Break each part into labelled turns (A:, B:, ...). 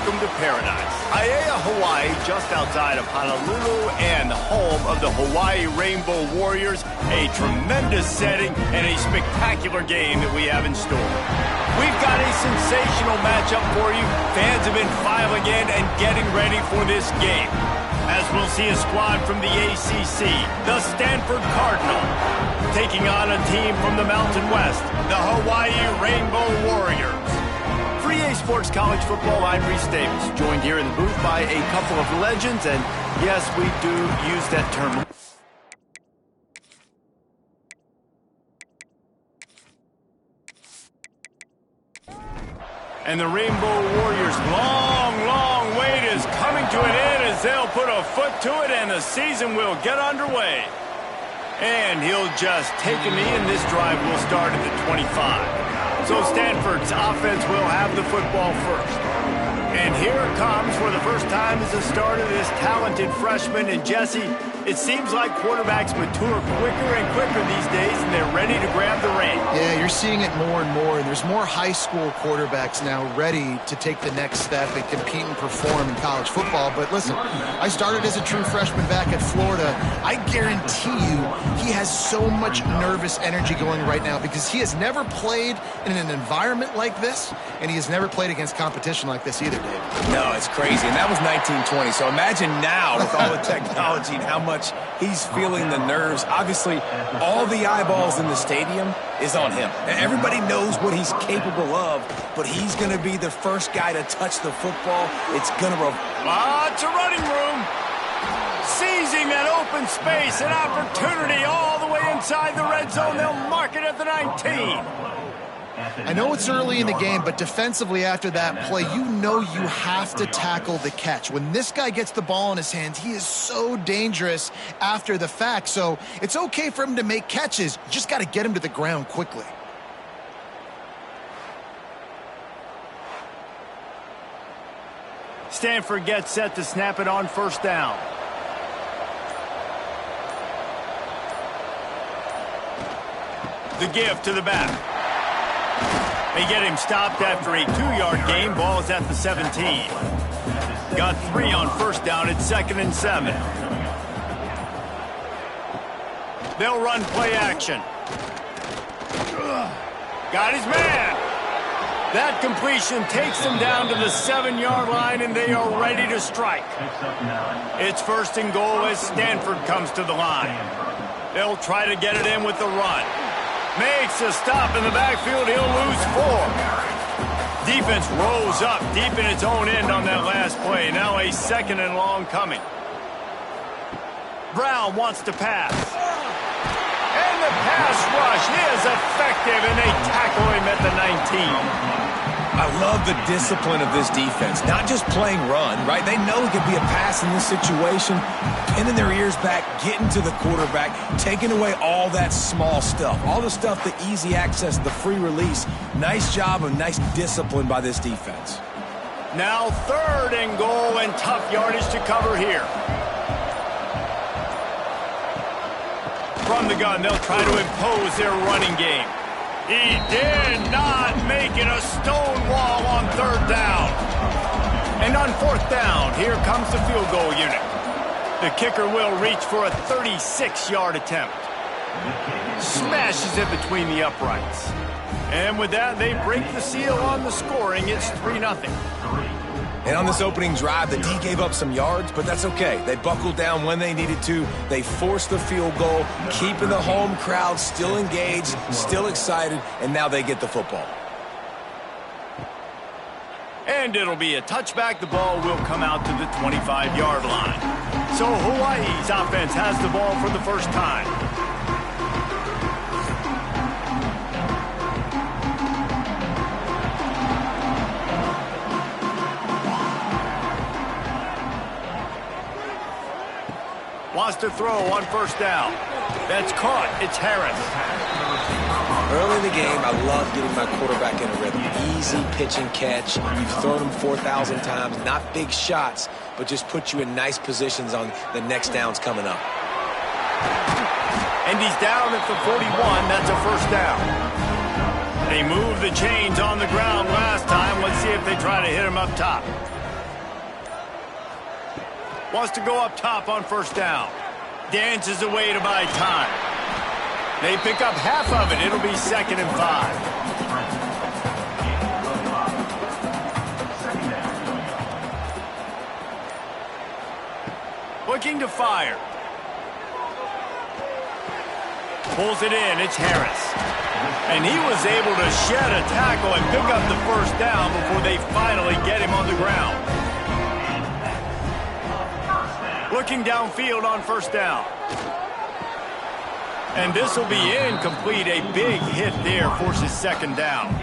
A: welcome to paradise. Hawaii, just outside of Honolulu and the home of the Hawaii Rainbow Warriors. A tremendous setting and a spectacular game that we have in store. We've got a sensational matchup for you. Fans have been filing in and getting ready for this game, as we'll see a squad from the ACC, the Stanford Cardinal, taking on a team from the Mountain West, the Hawaii Rainbow Warriors. For EA Sports College Football, I'm Reese Davis, joined here in the booth by a couple of legends, and yes, we do use that term. And the Rainbow Warriors' long wait is coming to an end as they'll put a foot to it and the season will get underway. And he'll just take a knee, and this drive will start at the 25. So Stanford's offense will have the football first. And here it comes for the first time as the start of this talented freshman. And Jesse, it seems like quarterbacks mature quicker and quicker these days, and they're ready to grab the reins.
B: Yeah, you're seeing it more and more, and there's more high school quarterbacks now ready to take the next step and compete and perform in college football. But listen, I started as a true freshman back at Florida. I guarantee you he has so much nervous energy going right now because he has never played in an environment like this, and he has never played against competition like this either, Dave.
C: No, it's crazy, and that was 1920. So imagine now with all the technology and how much he's feeling the nerves. Obviously, all the eyeballs in the stadium is on him. Everybody knows what he's capable of, but he's going to be the first guy to touch the football. It's going to...
A: It's a running room. Seizing that open space, an opportunity all the way inside the red zone. They'll mark it at the 19.
B: I know it's early in the game, but defensively after that play, you know you have to tackle the catch. When this guy gets the ball in his hands, he is so dangerous after the fact. So it's okay for him to make catches. You just got to get him to the ground quickly.
A: Stanford gets set to snap it on first down. The give to the back. They get him stopped after a 2-yard gain. Ball is at the 17. Got 3 on first down. It's 2nd and 7. They'll run play action. Got his man. That completion takes them down to the 7-yard line, and they are ready to strike. It's 1st and goal as Stanford comes to the line. They'll try to get it in with the run. Makes a stop in the backfield. He'll lose 4. Defense rolls up deep in its own end on that last play. Now a 2nd and long coming. Brown wants to pass. And the pass rush is effective, and they tackle him at the 19.
C: I love the discipline of this defense. Not just playing run, right? They know it could be a pass in this situation. Pinning their ears back, getting to the quarterback, taking away all that small stuff. All the stuff, the easy access, the free release. Nice job of nice discipline by this defense.
A: Now 3rd and goal, and tough yardage to cover here. From the gun, they'll try to impose their running game. He did not make it a stone wall on 3rd down. And on 4th down, here comes the field goal unit. The kicker will reach for a 36-yard attempt. Smashes it between the uprights. And with that, they break the seal on the scoring. It's 3-0.
C: And on this opening drive, the D gave up some yards, but that's okay. They buckled down when they needed to. They forced the field goal, keeping the home crowd still engaged, still excited, and now they get the football.
A: And it'll be a touchback. The ball will come out to the 25-yard line. So Hawaii's offense has the ball for the first time. Wants to throw on first down. That's caught. It's Harris.
C: Early in the game, I love getting my quarterback in a rhythm. Easy pitch and catch. You've thrown him 4,000 times. Not big shots, but just put you in nice positions on the next downs coming up.
A: And he's down at the 41. That's a first down. They moved the chains on the ground last time. Let's see if they try to hit him up top. Wants to go up top on first down. Dances away to buy time. They pick up half of it. It'll be 2nd and 5. Looking to fire. Pulls it in. It's Harris. And he was able to shed a tackle and pick up the first down before they finally get him on the ground. Looking downfield on first down. And this will be incomplete. A big hit there forces 2nd down.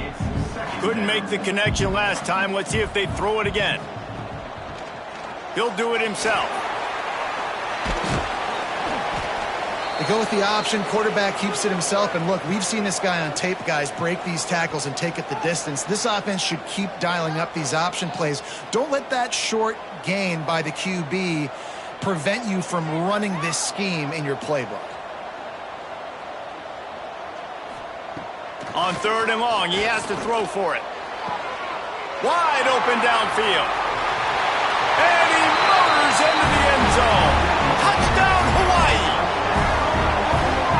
A: Couldn't make the connection last time. Let's see if they throw it again. He'll do it himself.
B: They go with the option. Quarterback keeps it himself. And look, we've seen this guy on tape, guys, break these tackles and take it the distance. This offense should keep dialing up these option plays. Don't let that short gain by the QB prevent you from running this scheme in your playbook.
A: On 3rd and long, he has to throw for it. Wide open downfield. And he motors into the end zone. Touchdown, Hawaii!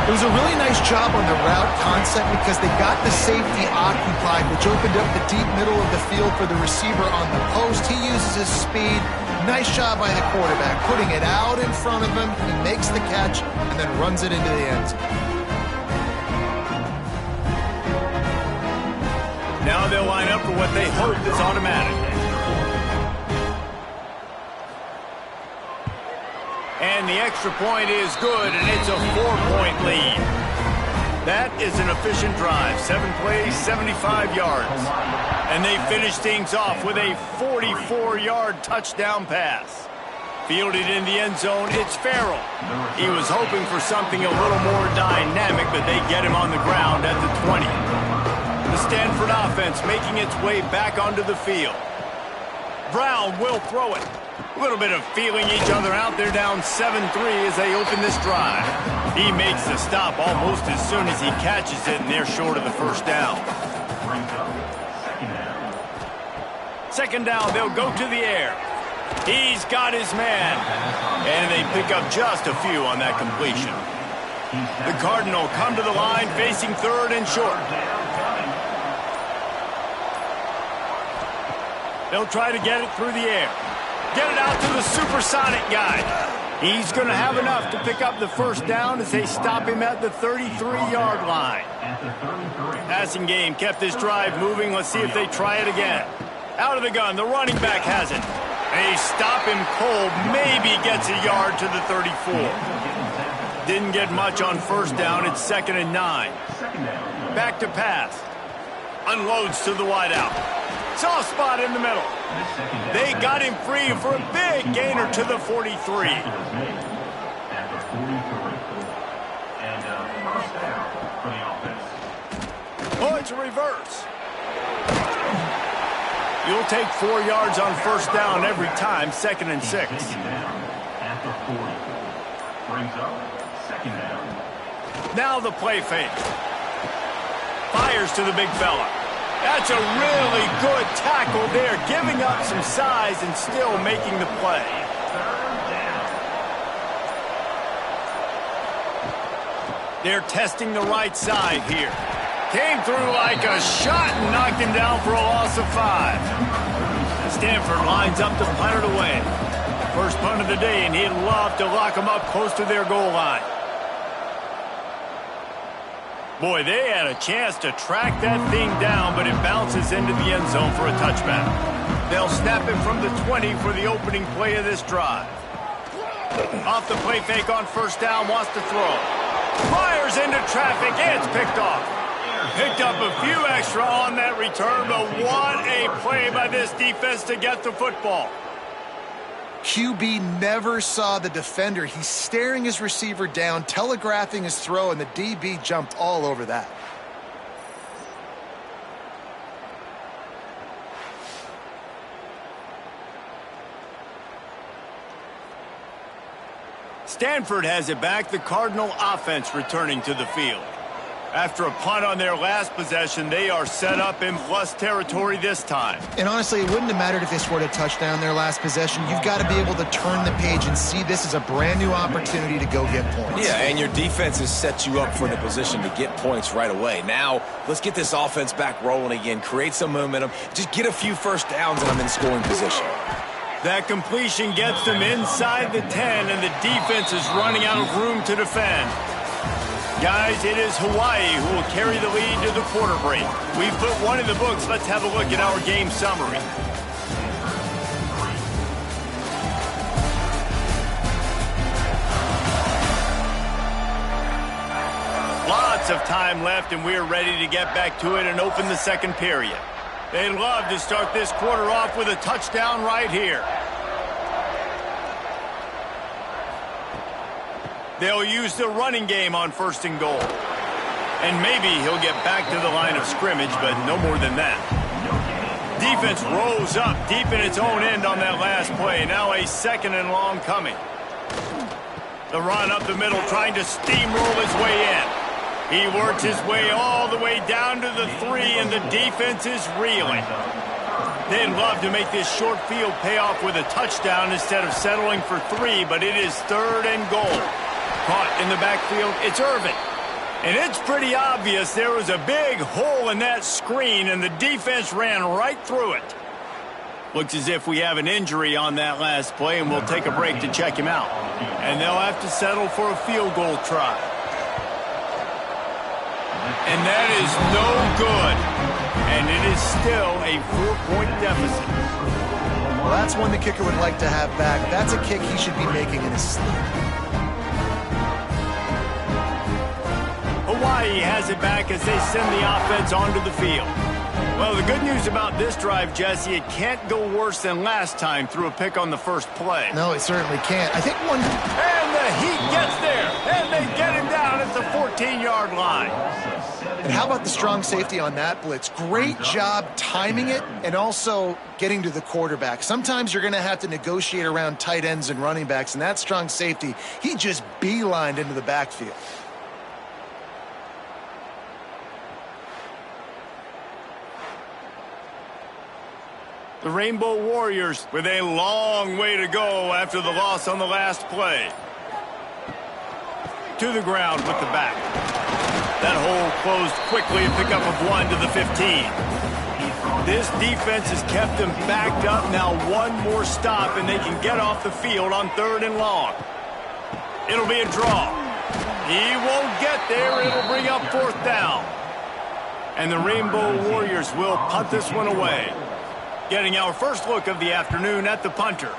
B: It was a really nice job on the route concept because they got the safety occupied, which opened up the deep middle of the field for the receiver on the post. He uses his speed. Nice job by the quarterback, putting it out in front of him. He makes the catch and then runs it into the end zone.
A: Now they'll line up for what they hope is automatic. And the extra point is good, and it's a 4-point lead. That is an efficient drive. 7 plays, 75 yards. And they finish things off with a 44-yard touchdown pass. Fielded in the end zone, it's Farrell. He was hoping for something a little more dynamic, but they get him on the ground at the 20. The Stanford offense making its way back onto the field. Brown will throw it. A little bit of feeling each other out. They're down 7-3 as they open this drive. He makes the stop almost as soon as he catches it, and they're short of the first down. 2nd down, they'll go to the air. He's got his man. And they pick up just a few on that completion. The Cardinal come to the line facing 3rd and short. They'll try to get it through the air. Get it out to the supersonic guy. He's going to have enough to pick up the first down as they stop him at the 33-yard line. Passing game kept this drive moving. Let's see if they try it again. Out of the gun, the running back has it. They stop him cold, maybe gets a yard to the 34. Didn't get much on first down. It's 2nd and 9. Back to pass. Unloads to the wideout. Soft spot in the middle. They got him free for a big gainer to the 43. Oh, it's a reverse. You'll take 4 yards on first down every time, 2nd and 6. Now the play fake. Fires to the big fella. That's a really good tackle there, giving up some size and still making the play. They're testing the right side here. Came through like a shot and knocked him down for a loss of 5. Stanford lines up to punt it away. First punt of the day, and he'd love to lock them up close to their goal line. Boy, they had a chance to track that thing down, but it bounces into the end zone for a touchback. They'll snap it from the 20 for the opening play of this drive. Off the play fake on first down, wants to throw. Fires into traffic, it's picked off. Picked up a few extra on that return, but what a play by this defense to get the football.
B: QB never saw the defender. He's staring his receiver down, telegraphing his throw, and the DB jumped all over that.
A: Stanford has it back. The Cardinal offense returning to the field. After a punt on their last possession, they are set up in plus territory this time.
B: And honestly, it wouldn't have mattered if they scored a touchdown their last possession. You've got to be able to turn the page and see this as a brand new opportunity to go get points.
C: Yeah, and your defense has set you up for the position to get points right away. Now, let's get this offense back rolling again, create some momentum, just get a few first downs, and I'm in scoring position.
A: That completion gets them inside the 10, and the defense is running out of room to defend. Guys, it is Hawaii who will carry the lead to the quarter break. We've put one in the books. Let's have a look at our game summary. Lots of time left, and we're ready to get back to it and open the second period. They'd love to start this quarter off with a touchdown right here. They'll use the running game on 1st and goal. And maybe he'll get back to the line of scrimmage, but no more than that. Defense rolls up deep in its own end on that last play. Now a 2nd and long coming. The run up the middle, trying to steamroll his way in. He works his way all the way down to the 3, and the defense is reeling. They'd love to make this short field pay off with a touchdown instead of settling for 3, but it is 3rd and goal. Caught in the backfield, it's Irvin. And it's pretty obvious there was a big hole in that screen, and the defense ran right through it. Looks as if we have an injury on that last play, and we'll take a break to check him out. And they'll have to settle for a field goal try. And that is no good. And it is still a 4-point deficit.
B: Well, that's one the kicker would like to have back. That's a kick he should be making in his sleep.
A: Hawaii has it back as they send the offense onto the field. Well, the good news about this drive, Jesse, it can't go worse than last time through a pick on the first play.
B: No, it certainly can't. I think one...
A: And the Heat gets there, and they get him down at the 14-yard line.
B: And how about the strong safety on that blitz? Great job timing it and also getting to the quarterback. Sometimes you're going to have to negotiate around tight ends and running backs, and that strong safety, he just beelined into the backfield.
A: The Rainbow Warriors with a long way to go after the loss on the last play. To the ground with the back. That hole closed quickly, a pickup of 1 to the 15. This defense has kept them backed up. Now one more stop, and they can get off the field on 3rd and long. It'll be a draw. He won't get there. It'll bring up 4th down. And the Rainbow Warriors will punt this one away. Getting our first look of the afternoon at the punter.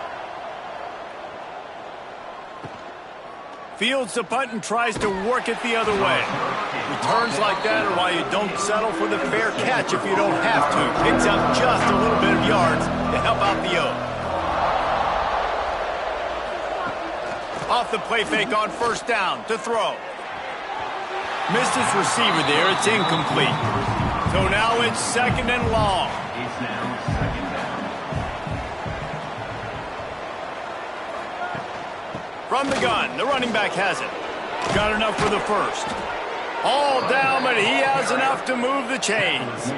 A: Fields the punt and tries to work it the other way. Returns like that are why you don't settle for the fair catch if you don't have to. Picks up just a little bit of yards to help out the O. Off the play fake on 1st down to throw. Missed his receiver there. It's incomplete. So now it's 2nd and long. From the gun, the running back has it. Got enough for the first. All down, but he has enough to move the chains.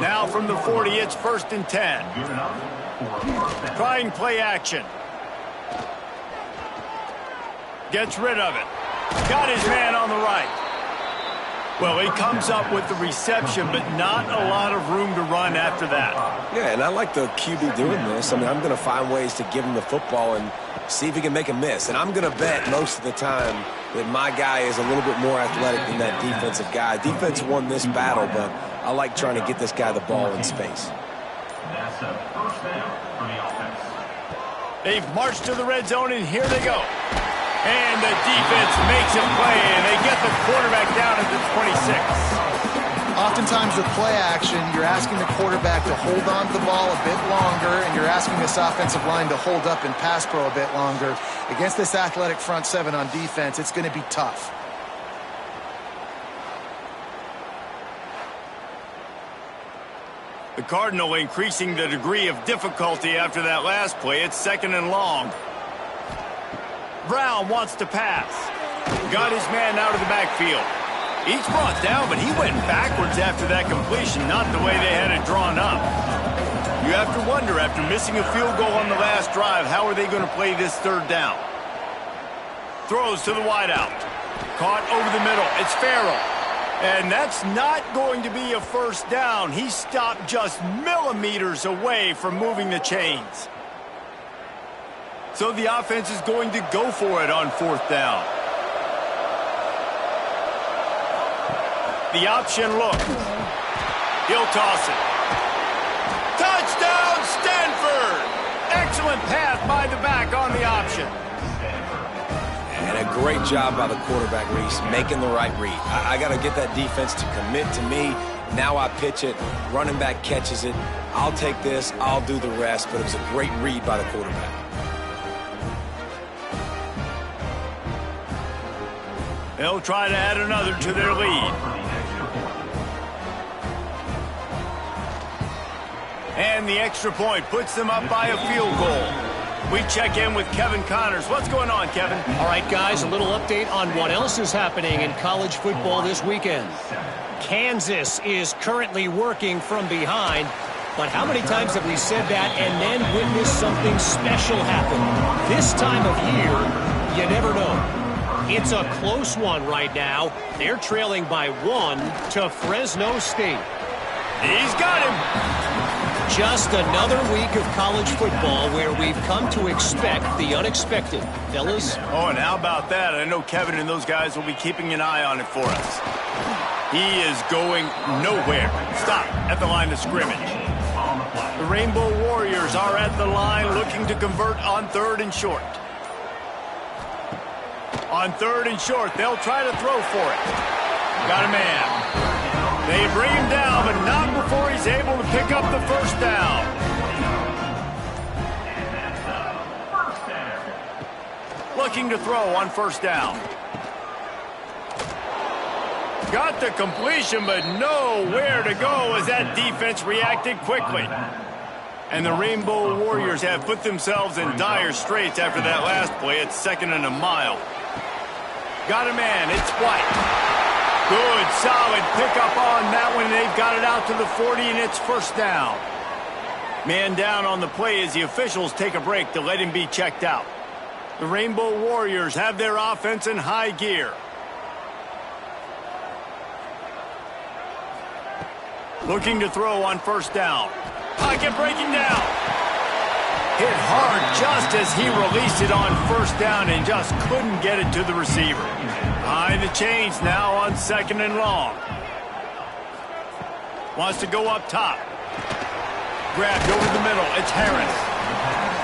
A: Now from the 40, it's 1st and 10. Trying play action. Gets rid of it. Got his man on the right. Well, he comes up with the reception, but not a lot of room to run after that.
C: Yeah, and I like the QB doing this. I mean, I'm going to find ways to give him the football and see if he can make a miss. And I'm going to bet most of the time that my guy is a little bit more athletic than that defensive guy. Defense won this battle, but I like trying to get this guy the ball in space.
A: They've marched to the red zone, and here they go. And the defense makes a play, and they get the quarterback down at the 26.
B: Oftentimes with play action, you're asking the quarterback to hold on to the ball a bit longer, and you're asking this offensive line to hold up in pass pro a bit longer. Against this athletic front 7 on defense, it's going to be tough.
A: The Cardinal increasing the degree of difficulty after that last play. It's 2nd and long. Brown wants to pass. Got his man out of the backfield. He's brought down, but he went backwards after that completion, not the way they had it drawn up. You have to wonder, after missing a field goal on the last drive, how are they going to play this third down? Throws to the wideout. Caught over the middle. It's Farrell. And that's not going to be a first down. He stopped just millimeters away from moving the chains. So the offense is going to go for it on fourth down. The option look. He'll toss it. Touchdown, Stanford! Excellent pass by the back on the option.
C: And a great job by the quarterback, Reese, making the right read. I got to get that defense to commit to me. Now I pitch it. Running back catches it. I'll take this. I'll do the rest. But it was a great read by the quarterback.
A: They'll try to add another to their lead. And the extra point puts them up by a field goal. We check in with Kevin Connors. What's going on, Kevin?
D: All right, guys, a little update on what else is happening in college football this weekend. Kansas is currently working from behind, but how many times have we said that and then witnessed something special happen? This time of year, you never know. It's a close one right now. They're trailing by 1 to Fresno State.
A: He's got him.
D: Just another week of college football where we've come to expect the unexpected. Fellas?
A: Oh, and how about that? I know Kevin and those guys will be keeping an eye on it for us. He is going nowhere. Stop at the line of scrimmage. The Rainbow Warriors are at the line looking to convert on third and short. On third and short, they'll try to throw for it. Got a man. They bring him down, but not before he's able to pick up the first down. Looking to throw on first down. Got the completion, but nowhere to go as that defense reacted quickly. And the Rainbow Warriors have put themselves in dire straits after that last play. It's 2nd and a mile. Got a man. It's White. Good, solid pickup on that one. They've got it out to the 40, and it's first down. Man down on the play as the officials take a break to let him be checked out. The Rainbow Warriors have their offense in high gear. Looking to throw on first down. Pocket breaking down. Hit hard just as he released it on first down and just couldn't get it to the receiver. Behind the chains now on 2nd and long. Wants to go up top. Grabbed over the middle. It's Harris.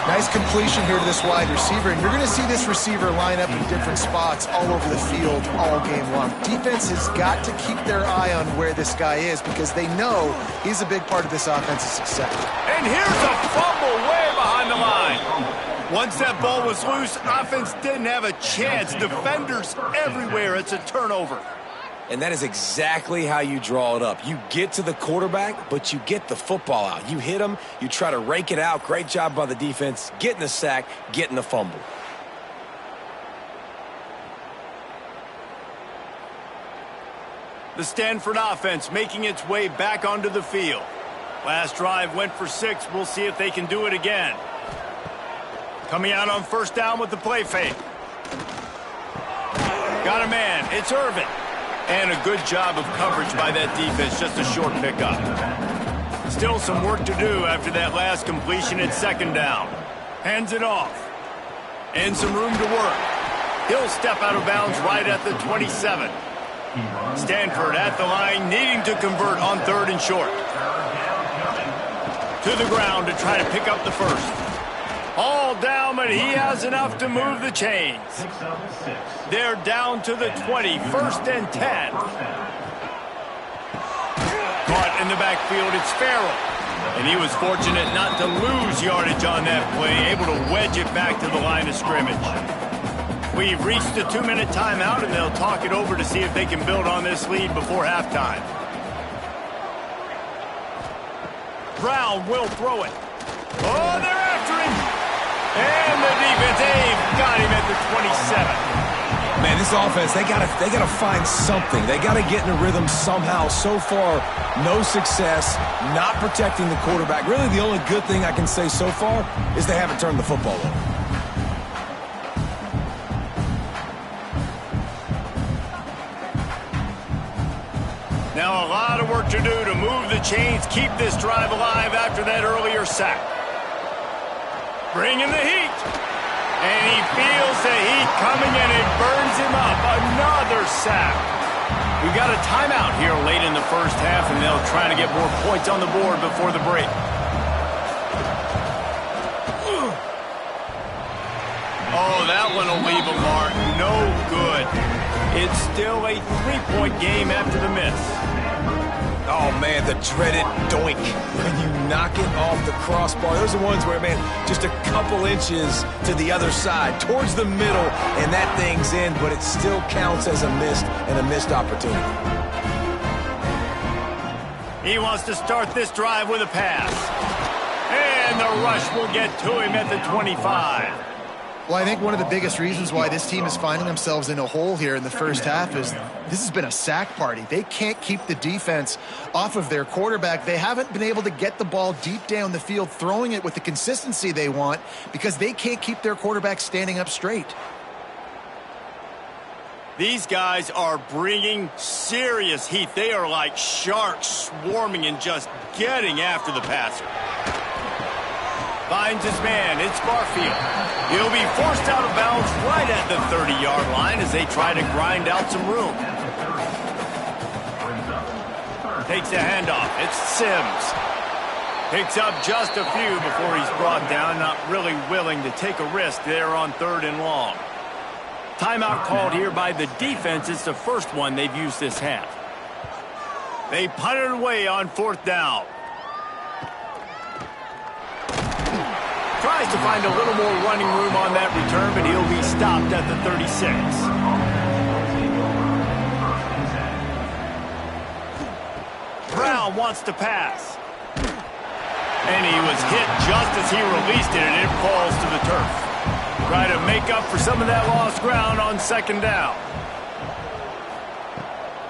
B: Nice completion here to this wide receiver, and you're going to see this receiver line up in different spots all over the field all game long. Defense has got to keep their eye on where this guy is because they know he's a big part of this offense's success.
A: And here's a fumble way behind the line. Once that ball was loose, offense didn't have a chance. Defenders everywhere. It's a turnover.
C: And that is exactly how you draw it up. You get to the quarterback, but you get the football out. You hit him, you try to rake it out. Great job by the defense, getting the sack, getting the fumble.
A: The Stanford offense making its way back onto the field. Last drive went for 6. We'll see if they can do it again. Coming out on first down with the play fake. Got a man. It's Irvin. And a good job of coverage by that defense. Just a short pickup. Still some work to do after that last completion at 2nd down. Hands it off. And some room to work. He'll step out of bounds right at the 27. Stanford at the line, needing to convert on 3rd and short. To the ground to try to pick up the first. All down, but he has enough to move the chains. They're down to the 20, 1st and 10. Caught in the backfield, it's Farrell. And he was fortunate not to lose yardage on that play, able to wedge it back to the line of scrimmage. We've reached the 2-minute timeout, and they'll talk it over to see if they can build on this lead before halftime. Brown will throw it. Oh, they're after him. And the defense, they've got him at the 27.
C: man, this offense, they gotta find something. They gotta get in a rhythm somehow. So far, no success, not protecting the quarterback. Really, the only good thing I can say so far is they haven't turned the football over.
A: Now a lot of work to do to move the chains, keep this drive alive after that earlier sack. Bring in the heat. And he feels the heat coming and it burns him up. Another sack. We got a timeout here late in the first half, and they'll try to get more points on the board before the break. Oh, that one will leave a mark. No good. It's still a 3-point game after the miss.
C: Oh, man, the dreaded doink. When you knock it off the crossbar. Those are ones where, man, just a couple inches to the other side, towards the middle, and that thing's in, but it still counts as a missed opportunity.
A: He wants to start this drive with a pass. And the rush will get to him at the 25.
B: Well, I think one of the biggest reasons why this team is finding themselves in a hole here in the first half is this has been a sack party. They can't keep the defense off of their quarterback. They haven't been able to get the ball deep down the field, throwing it with the consistency they want because they can't keep their quarterback standing up straight.
A: These guys are bringing serious heat. They are like sharks swarming and just getting after the passer. Finds his man. It's Barfield. He'll be forced out of bounds right at the 30-yard line as they try to grind out some room. Takes a handoff. It's Sims. Picks up just a few before he's brought down. Not really willing to take a risk there on 3rd and long. Timeout called here by the defense. It's the first one they've used this half. They punt it away on 4th down. Tries to find a little more running room on that return, but he'll be stopped at the 36. Brown wants to pass. And he was hit just as he released it, and it falls to the turf. Try to make up for some of that lost ground on 2nd down.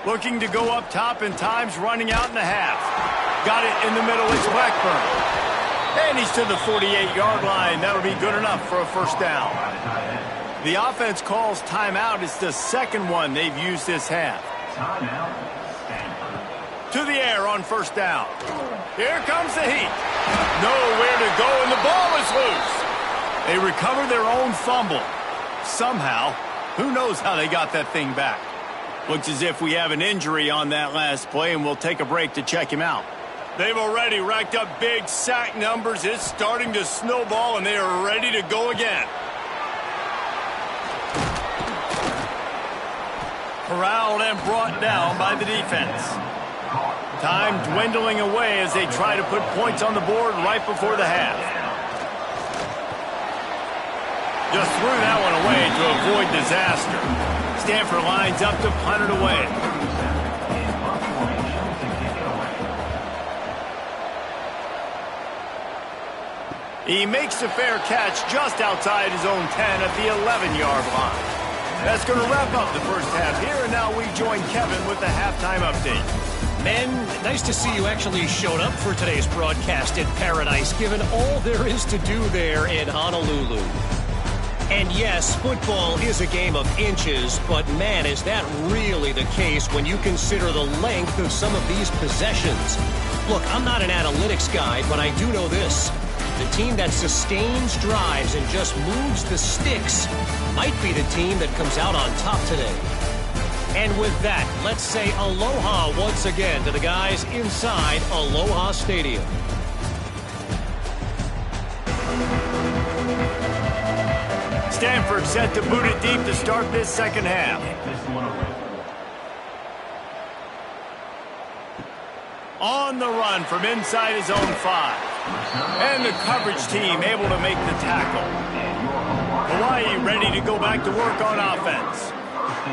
A: Looking to go up top, and time's running out in the half. Got it in the middle. It's Blackburn. And he's to the 48-yard line. That'll be good enough for a 1st down. The offense calls timeout. It's the second one they've used this half. To the air on 1st down. Here comes the heat. Nowhere to go, and the ball is loose. They recover their own fumble. Somehow, who knows how they got that thing back. Looks as if we have an injury on that last play, and we'll take a break to check him out. They've already racked up big sack numbers. It's starting to snowball, and they are ready to go again. Corralled and brought down by the defense. Time dwindling away as they try to put points on the board right before the half. Just threw that one away to avoid disaster. Stanford lines up to punt it away. He makes a fair catch just outside his own 10 at the 11-yard line. That's going to wrap up the first half here, and now we join Kevin with the halftime update.
D: Men, nice to see you actually showed up for today's broadcast in paradise, given all there is to do there in Honolulu. And yes, football is a game of inches, but man, is that really the case when you consider the length of some of these possessions. Look, I'm not an analytics guy, but I do know this. The team that sustains drives and just moves the sticks might be the team that comes out on top today. And with that, let's say aloha once again to the guys inside Aloha Stadium.
A: Stanford set to boot it deep to start this second half. On the run from inside his own 5. And the coverage team able to make the tackle. Hawaii ready to go back to work on offense.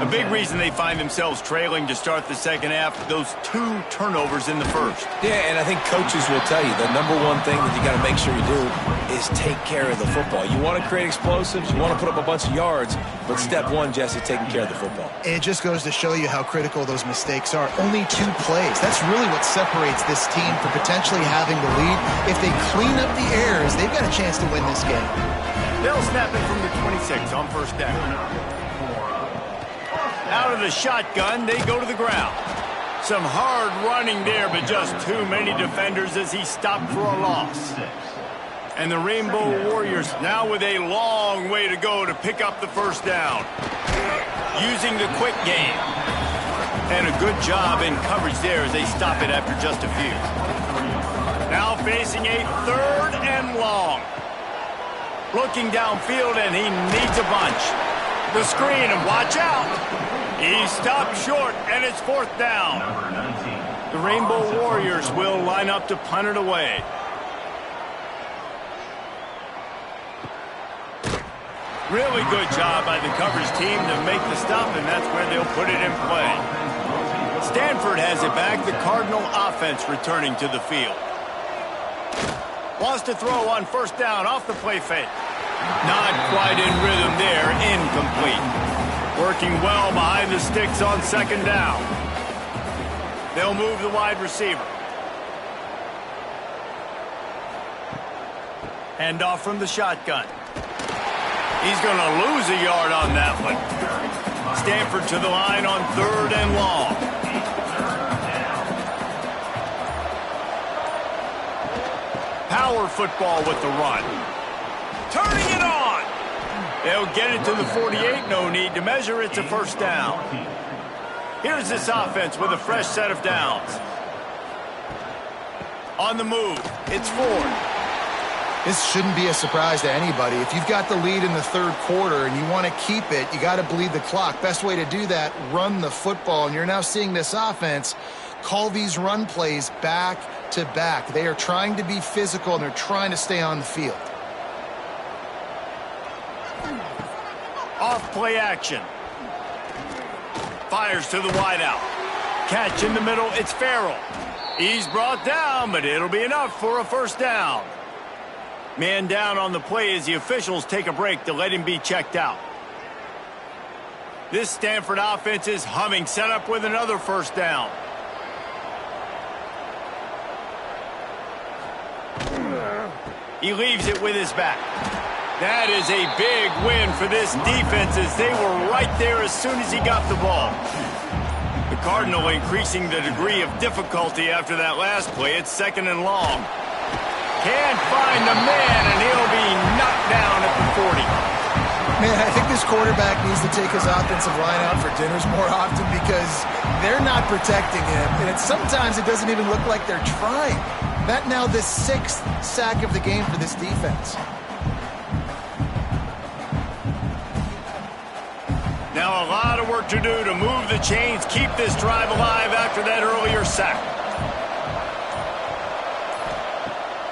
A: A big reason they find themselves trailing to start the second half, those 2 turnovers in the first.
C: Yeah, and I think coaches will tell you the number one thing that you got to make sure you do is take care of the football. You want to create explosives, you want to put up a bunch of yards, but step one, Jesse, taking care of the football.
B: It just goes to show you how critical those mistakes are. Only 2 plays. That's really what separates this team from potentially having the lead. If they clean up the errors, they've got a chance to win this game.
A: They'll snap it from the 26 on first down. Out of the shotgun, they go to the ground. Some hard running there, but just too many defenders as he stopped for a loss. And the Rainbow Warriors now with a long way to go to pick up the first down. Using the quick game. And a good job in coverage there as they stop it after just a few. Now facing a 3rd and long. Looking downfield, and he needs a bunch. The screen, and watch out. He stopped short, and it's 4th down. The Rainbow Warriors will line up to punt it away. Really good job by the coverage team to make the stop, and that's where they'll put it in play. Stanford has it back. The Cardinal offense returning to the field. Wants to throw on first down off the play fake. Not quite in rhythm there. Incomplete. Working well behind the sticks on 2nd down. They'll move the wide receiver. Hand off from the shotgun. He's going to lose a yard on that one. Stanford to the line on 3rd and long. Power football with the run. Turning it on. They'll get it to the 48. No need to measure. It's a first down. Here's this offense with a fresh set of downs. On the move. It's Ford.
B: This shouldn't be a surprise to anybody. If you've got the lead in the 3rd quarter and you want to keep it, you got to bleed the clock. Best way to do that, run the football. And you're now seeing this offense call these run plays back to back. They are trying to be physical, and they're trying to stay on the field.
A: Off play action. Fires to the wideout. Catch in the middle. It's Farrell. He's brought down, but it'll be enough for a first down. Man down on the play as the officials take a break to let him be checked out. This Stanford offense is humming, set up with another first down. He leaves it with his back. That is a big win for this defense as they were right there as soon as he got the ball. The Cardinal increasing the degree of difficulty after that last play. It's 2nd and long. Can't find the man, and he'll be knocked down at the 40.
B: Man, I think this quarterback needs to take his offensive line out for dinners more often because they're not protecting him. And sometimes it doesn't even look like they're trying. That now the 6th sack of the game for this defense.
A: Now a lot of work to do to move the chains, keep this drive alive after that earlier sack.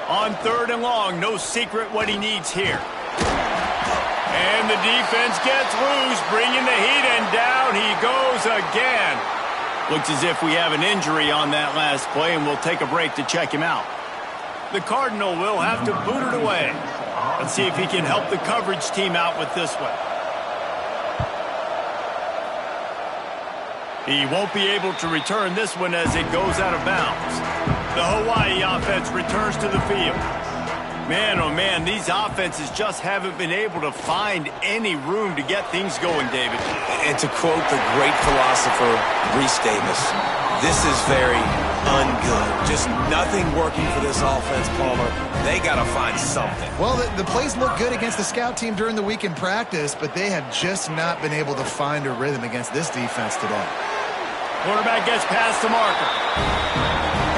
A: On 3rd and long, no secret what he needs here. And the defense gets loose, bringing the heat, and down he goes again. Looks as if we have an injury on that last play, and we'll take a break to check him out. The Cardinal will have to boot it away. Let's see if he can help the coverage team out with this one. He won't be able to return this one as it goes out of bounds. The Hawaii offense returns to the field. Man, oh man, these offenses just haven't been able to find any room to get things going, David.
C: And to quote the great philosopher, Reese Davis, this is very ungood. Just nothing working for this offense, Palmer. They got to find something.
B: Well, the plays look good against the scout team during the week in practice, but they have just not been able to find a rhythm against this defense today.
A: Quarterback gets past the marker.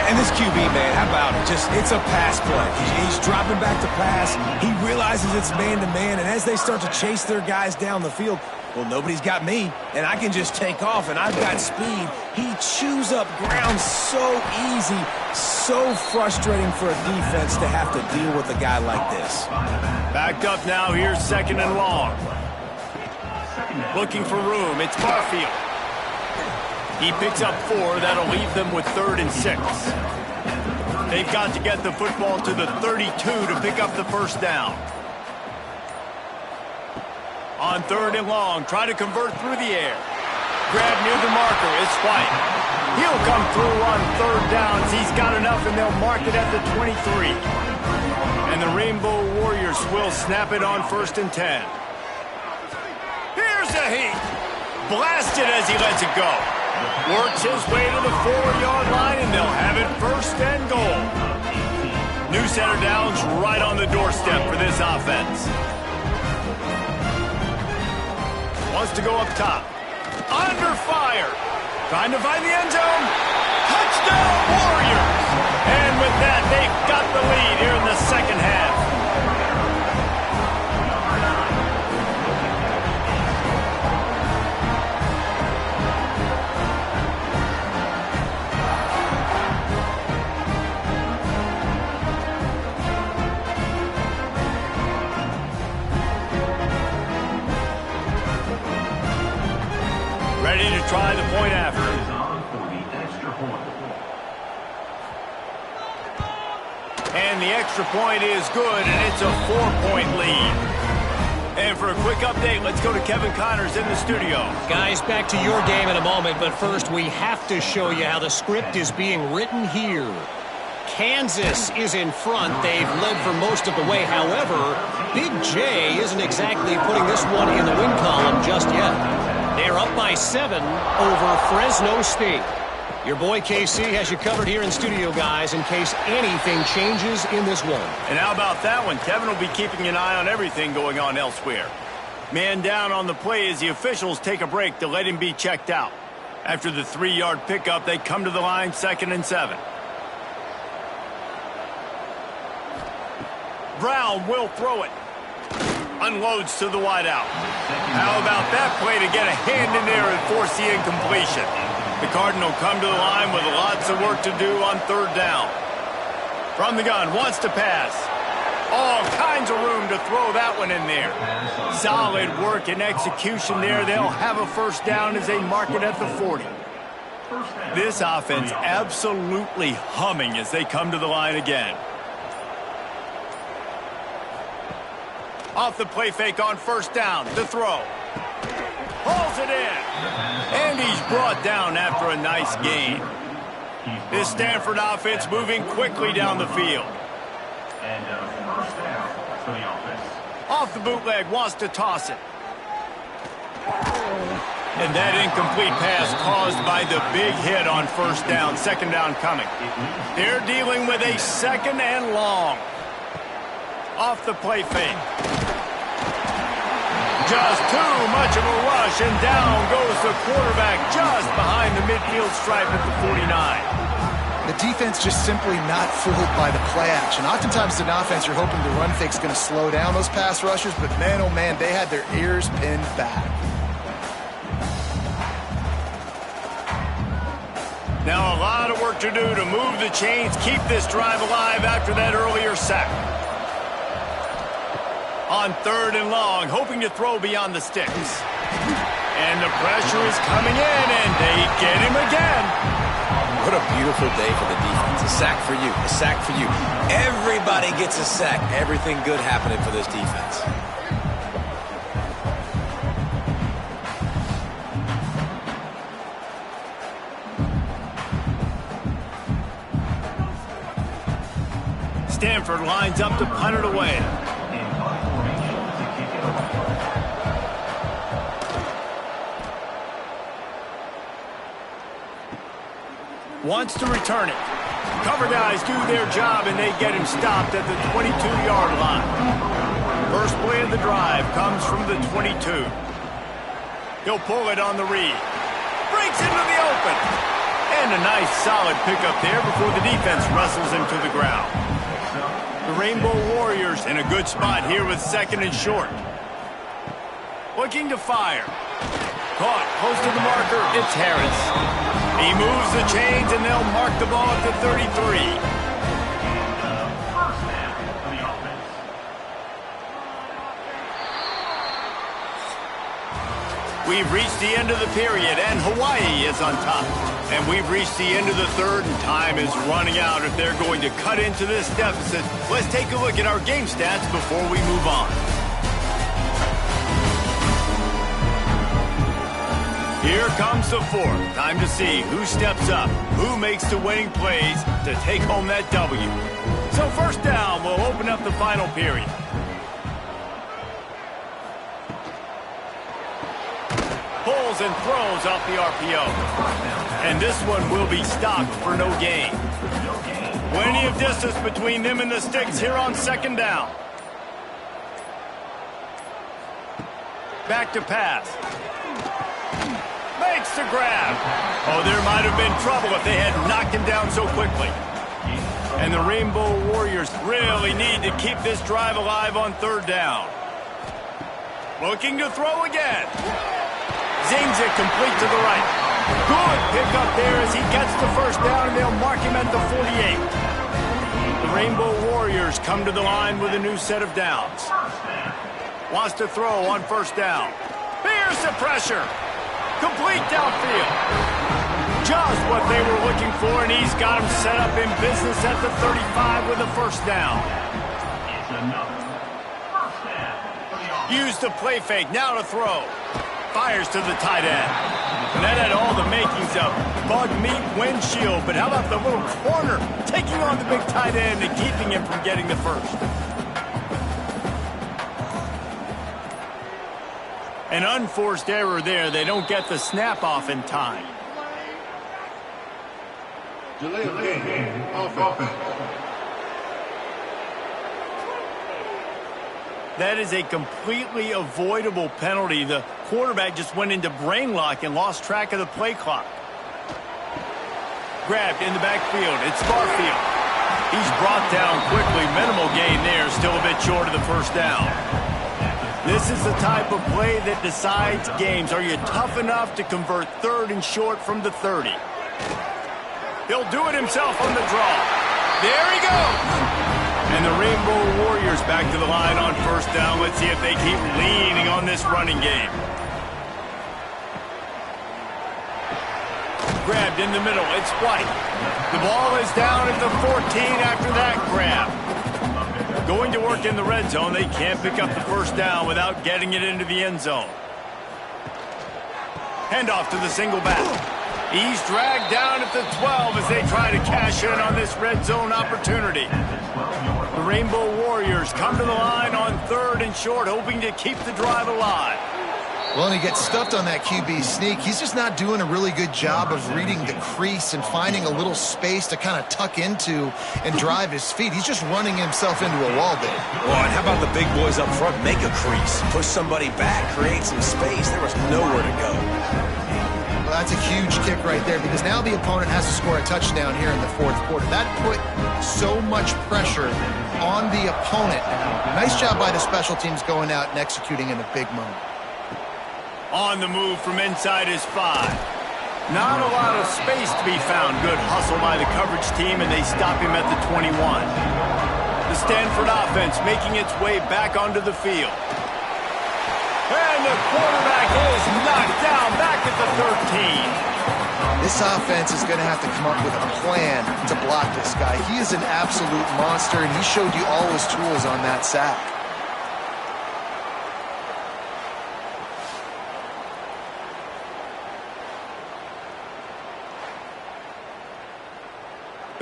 C: And this QB, man, how about it? It's a pass play. He's dropping back to pass. He realizes it's man-to-man, and as they start to chase their guys down the field, well, nobody's got me, and I can just take off, and I've got speed. He chews up ground so easy, so frustrating for a defense to have to deal with a guy like this.
A: Backed up now, here's 2nd and long. Looking for room, it's Barfield. He picks up 4. That'll leave them with 3rd and 6. They've got to get the football to the 32 to pick up the first down. On 3rd and long, try to convert through the air. Grab near the marker, it's White. He'll come through on 3rd downs. He's got enough, and they'll mark it at the 23. And the Rainbow Warriors will snap it on 1st and 10. Here's a heat. Blasted as he lets it go. Works his way to the 4-yard line, and they'll have it 1st and goal. New center downs right on the doorstep for this offense. Wants to go up top. Under fire. Trying to find the end zone. Touchdown, Warriors! And with that, they've got the lead here in the second half. Ready to try the point after. And the extra point is good, and it's a 4-point lead. And for a quick update, let's go to Kevin Connors in the studio.
D: Guys, back to your game in a moment, but first we have to show you how the script is being written here. Kansas is in front. They've led for most of the way. However, Big J isn't exactly putting this one in the win column just yet. They're up by 7 over Fresno State. Your boy KC has you covered here in studio, guys, in case anything changes in this one.
A: And how about that one? Kevin will be keeping an eye on everything going on elsewhere. Man down on the play as the officials take a break to let him be checked out. After the 3-yard pickup, they come to the line 2nd and 7. Brown will throw it. Unloads to the wideout. How about that play to get a hand in there and force the incompletion? The Cardinal come to the line with lots of work to do on 3rd down. From the gun, wants to pass. All kinds of room to throw that one in there. Solid work and execution there. They'll have a 1st down as they mark it at the 40. This offense absolutely humming as they come to the line again. Off the play fake on 1st down. The throw. Hauls it in. And he's brought down after a nice gain. This Stanford offense moving quickly down the field. Off the bootleg, wants to toss it. And that incomplete pass caused by the big hit on 1st down. 2nd down coming. They're dealing with a 2nd and long. Off the play fake. Just too much of a rush, and down goes the quarterback just behind the midfield stripe at the 49.
B: The defense just simply not fooled by the play action. Oftentimes in offense, you're hoping the run fake's going to slow down those pass rushers, but man, oh man, they had their ears pinned back.
A: Now a lot of work to do to move the chains, keep this drive alive after that earlier sack. On 3rd and long, hoping to throw beyond the sticks. And the pressure is coming in, and they get him again.
C: What a beautiful day for the defense. A sack for you, a sack for you. Everybody gets a sack. Everything good happening for this defense.
A: Stanford lines up to punt it away. Wants to return it. Cover guys do their job, and they get him stopped at the 22-yard line. First play of the drive comes from the 22. He'll pull it on the read. Breaks into the open. And a nice solid pickup there before the defense wrestles him to the ground. The Rainbow Warriors in a good spot here with 2nd and short. Looking to fire. Caught close to the marker. It's Harris. He moves the chains, and they'll mark the ball at the 33. We've reached the end of the period, and Hawaii is on top. And we've reached the end of the third, and time is running out if they're going to cut into this deficit. Let's take a look at our game stats before we move on. Here comes the fourth. Time to see who steps up, who makes the winning plays to take home that W. So first down, we'll open up the final period. Pulls and throws off the RPO. And this one will be stopped for no gain. Plenty of distance between them and the sticks here on second down. Back to pass. Makes the grab. Oh, there might have been trouble if they had knocked him down so quickly. And the Rainbow Warriors really need to keep this drive alive on third down. Looking to throw again. Zings it complete to the right. Good pickup there as he gets the first down, and they'll mark him at the 48. The Rainbow Warriors come to the line with a new set of downs. Wants to throw on first down. Here's the pressure. Complete downfield. Just what they were looking for, and he's got him set up in business at the 35 with a first down. Use the play fake, now to throw. Fires to the tight end. And that had all the makings of bug meat windshield, but how about the little corner taking on the big tight end and keeping him from getting the first? An unforced error there. They don't get the snap off in time.
E: Delay of game. Offense.
A: That is a completely avoidable penalty. The quarterback just went into brain lock and lost track of the play clock. Grabbed in the backfield. It's Barfield. He's brought down quickly. Minimal gain there. Still a bit short of the first down. This is the type of play that decides games. Are you tough enough to convert third and short from the 30? He'll do it himself on the draw. There he goes. And the Rainbow Warriors back to the line on first down. Let's see if they keep leaning on this running game. Grabbed in the middle. It's White. The ball is down at the 14 after that grab. Going to work in the red zone. They can't pick up the first down without getting it into the end zone. Handoff to the single back. He's dragged down at the 12 as they try to cash in on this red zone opportunity. The Rainbow Warriors come to the line on third and short, hoping to keep the drive alive.
B: Well, and he gets stuffed on that QB sneak. He's just not doing a really good job of reading the crease and finding a little space to kind of tuck into and drive his feet. He's just running himself into a wall there.
C: Well, and how about the big boys up front? Make a crease. Push somebody back. Create some space. There was nowhere to go.
B: Well, that's a huge kick right there because now the opponent has to score a touchdown here in the fourth quarter. That put so much pressure on the opponent. Nice job by the special teams going out and executing in a big moment.
A: On the move from inside his 5. Not a lot of space to be found. Good hustle by the coverage team, and they stop him at the 21. The Stanford offense making its way back onto the field. And the quarterback is knocked down back at the 13.
B: This offense is going to have to come up with a plan to block this guy. He is an absolute monster, and he showed you all his tools on that sack.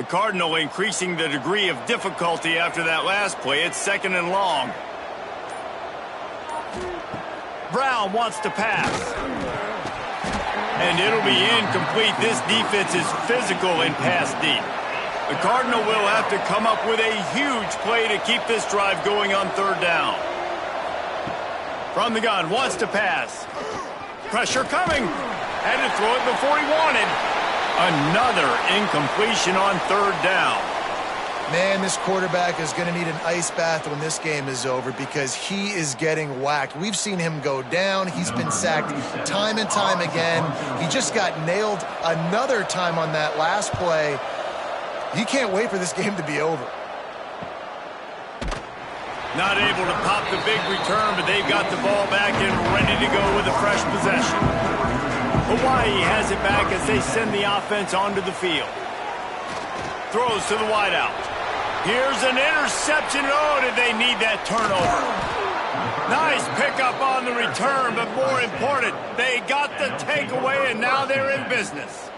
A: The Cardinal increasing the degree of difficulty after that last play. It's second and long. Brown wants to pass. And it'll be incomplete. This defense is physical and pass deep. The Cardinal will have to come up with a huge play to keep this drive going on third down. From the gun, wants to pass. Pressure coming. Had to throw it before he wanted. Another incompletion on third down.
B: Man, this quarterback is going to need an ice bath when this game is over because he is getting whacked. We've seen him go down. He's been sacked time and time again. He just got nailed another time on that last play. He can't wait for this game to be over.
A: Not able to pop the big return, but they've got the ball back and ready to go with a fresh possession. Hawaii has it back as they send the offense onto the field. Throws to the wideout. Here's an interception. Oh, did they need that turnover? Nice pickup on the return, but more important, they got the takeaway, and now they're in business.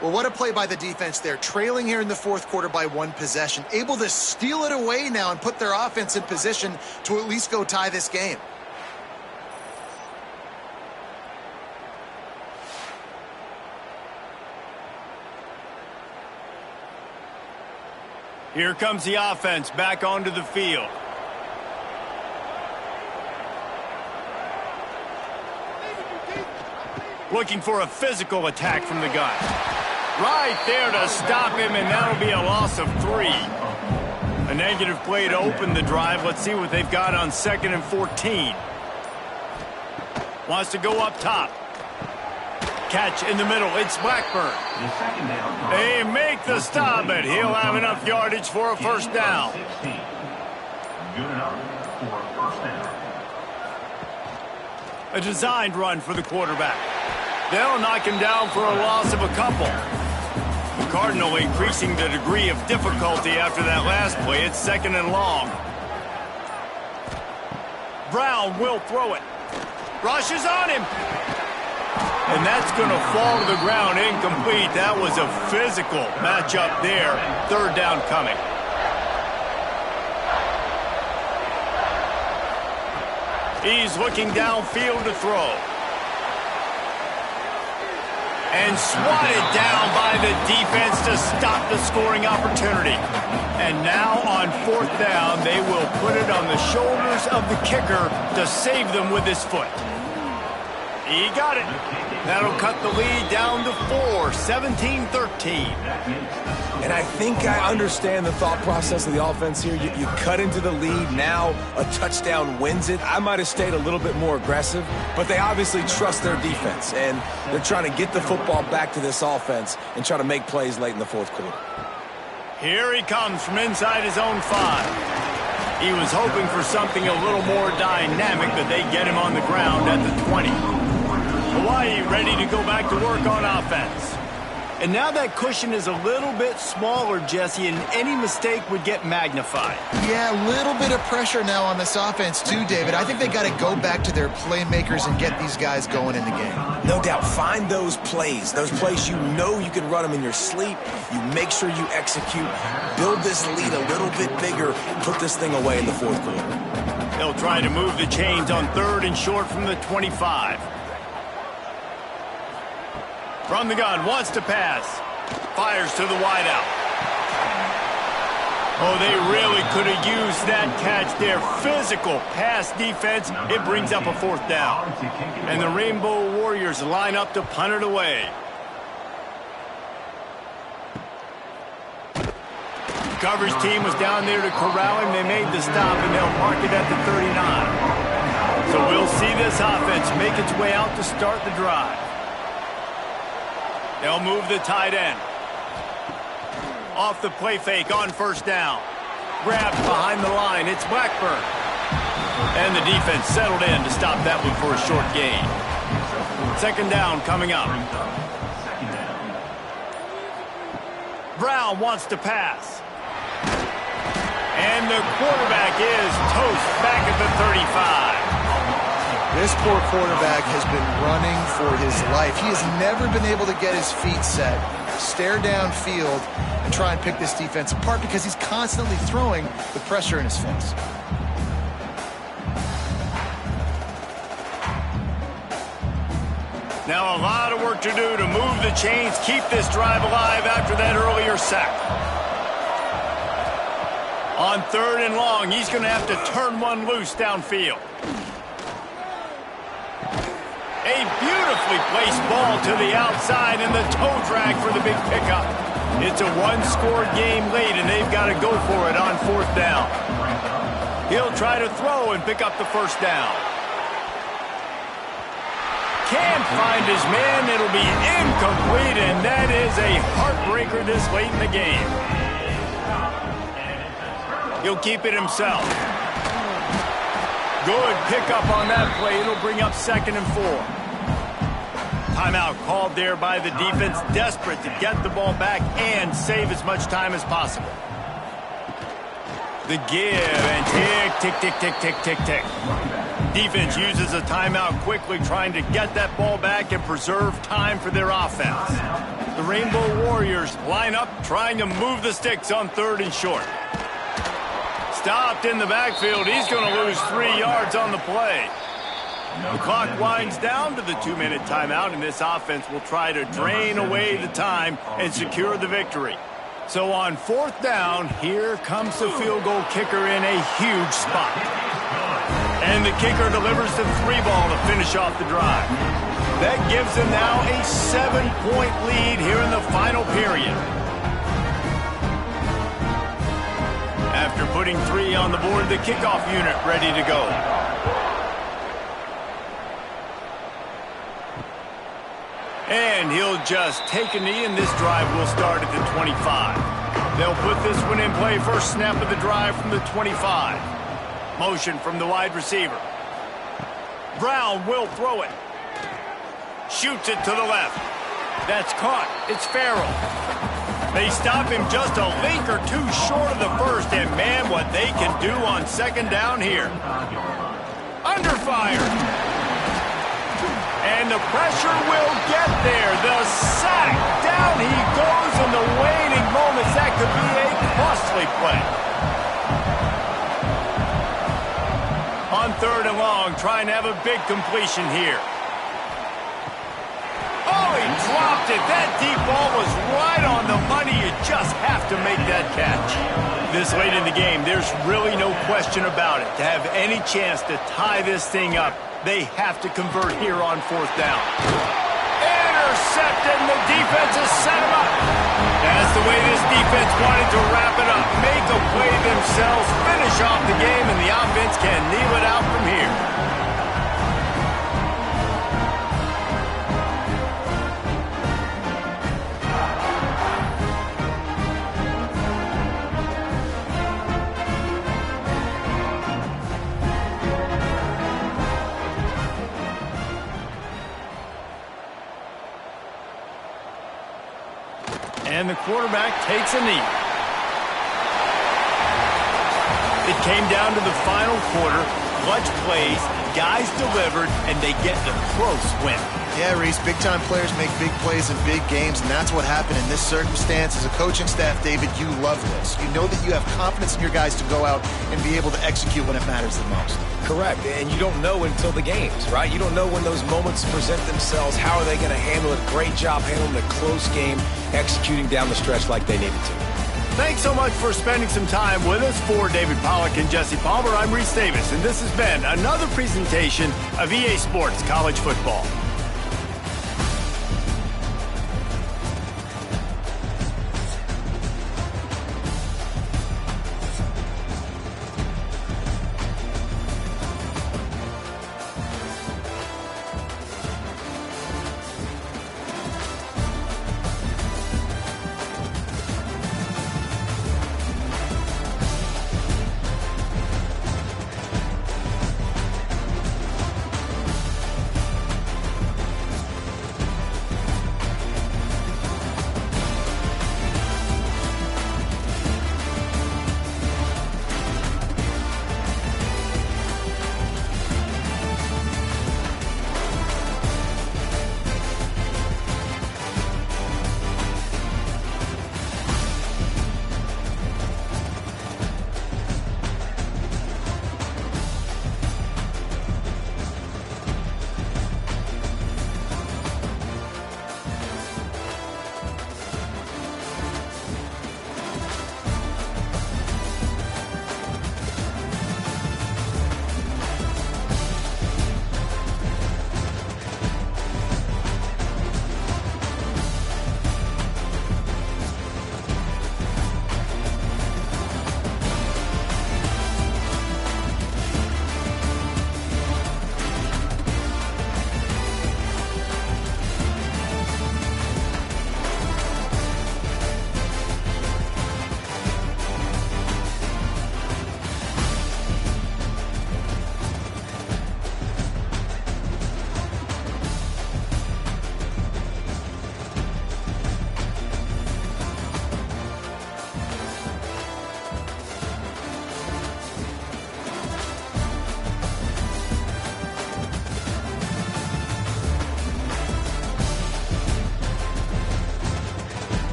B: Well, what a play by the defense there. Trailing here in the fourth quarter by one possession. Able to steal it away now and put their offense in position to at least go tie this game.
A: Here comes the offense back onto the field. Looking for a physical attack from the gun. Right there to stop him, and that'll be a loss of 3. A negative play to open the drive. Let's see what they've got on 2nd and 14. Wants to go up top. Catch in the middle. It's Blackburn. They make the stop, but he'll have enough yardage for a first down. A designed run for the quarterback. They'll knock him down for a loss of a couple. The Cardinal increasing the degree of difficulty after that last play. It's 2nd and long. Brown will throw it. Rushes on him. And that's going to fall to the ground incomplete. That was a physical matchup there. 3rd down coming. He's looking downfield to throw. And swatted down by the defense to stop the scoring opportunity. And now on 4th down, they will put it on the shoulders of the kicker to save them with his foot. He got it. That'll cut the lead down to 4, 17-13.
C: And I think I understand the thought process of the offense here. You cut into the lead. Now a touchdown wins it. I might have stayed a little bit more aggressive, but they obviously trust their defense, and they're trying to get the football back to this offense and try to make plays late in the fourth quarter.
A: Here he comes from inside his own 5. He was hoping for something a little more dynamic, but they get him on the ground at the 20. Hawaii ready to go back to work on offense. And now that cushion is a little bit smaller, Jesse, and any mistake would get magnified.
B: Yeah, a little bit of pressure now on this offense too, David. I think they got to go back to their playmakers and get these guys going in the game.
C: No doubt. Find those plays you know you can run them in your sleep. You make sure you execute. Build this lead a little bit bigger. Put this thing away in the fourth quarter.
A: They'll try to move the chains on 3rd and short from the 25. From the gun, wants to pass. Fires to the wideout. Oh, they really could have used that catch there. Physical pass defense. It brings up a 4th down. And the Rainbow Warriors line up to punt it away. The coverage team was down there to corral him. They made the stop, and they'll mark it at the 39. So we'll see this offense make its way out to start the drive. They'll move the tight end. Off the play fake on 1st down. Grabbed behind the line. It's Blackburn. And the defense settled in to stop that one for a short gain. 2nd down coming up. Brown wants to pass. And the quarterback is toast back at the 35.
B: This poor quarterback has been running for his life. He has never been able to get his feet set, stare downfield, and try and pick this defense apart because he's constantly throwing with pressure in his face.
A: Now a lot of work to do to move the chains, keep this drive alive after that earlier sack. On 3rd and long, he's going to have to turn one loose downfield. A beautifully placed ball to the outside and the toe drag for the big pickup. It's a one-score game late, and they've got to go for it on 4th down. He'll try to throw and pick up the 1st down. Can't find his man. It'll be incomplete, and that is a heartbreaker this late in the game. He'll keep it himself. Good pickup on that play. It'll bring up 2nd and 4. Timeout called there by the defense, desperate to get the ball back and save as much time as possible. The give and tick, tick, tick, tick, tick, tick, tick. Defense uses a timeout quickly, trying to get that ball back and preserve time for their offense. The Rainbow Warriors line up, trying to move the sticks on 3rd and short. Stopped in the backfield. He's going to lose 3 yards on the play. The clock winds down to the 2-minute timeout, and this offense will try to drain away the time and secure the victory. So on 4th down, here comes the field goal kicker in a huge spot. And the kicker delivers the 3-ball to finish off the drive. That gives them now a 7-point lead here in the final period. After putting 3 on the board, the kickoff unit ready to go. And he'll just take a knee, and this drive will start at the 25. They'll put this one in play. First snap of the drive from the 25. Motion from the wide receiver. Brown will throw it. Shoots it to the left. That's caught. It's Farrell. They stop him just a link or 2 short of the first, and man, what they can do on 2nd down here. Under fire. And the pressure will get there. The sack. Down he goes in the waning moments. That could be a costly play. On 3rd and long, trying to have a big completion here. Oh, he dropped it. That deep ball was right on the money. You just have to make that catch. This late in the game, there's really no question about it. To have any chance to tie this thing up, they have to convert here on 4th down. Intercepted, and the defense has set him up. That's the way this defense wanted to wrap it up. Make a play themselves, finish off the game, and the offense can kneel it out from here. And the quarterback takes a knee. It came down to the final quarter. Clutch plays, guys delivered, and they get a close win.
B: Yeah, Reese, big-time players make big plays in big games, and that's what happened in this circumstance. As a coaching staff, David, you love this. You know that you have confidence in your guys to go out and be able to execute when it matters the most.
C: Correct, and you don't know until the games, right? You don't know when those moments present themselves. How are they going to handle it? Great job handling the close game, executing down the stretch like they needed to.
A: Thanks so much for spending some time with us. For David Pollack and Jesse Palmer, I'm Reese Davis, and this has been another presentation of EA Sports College Football.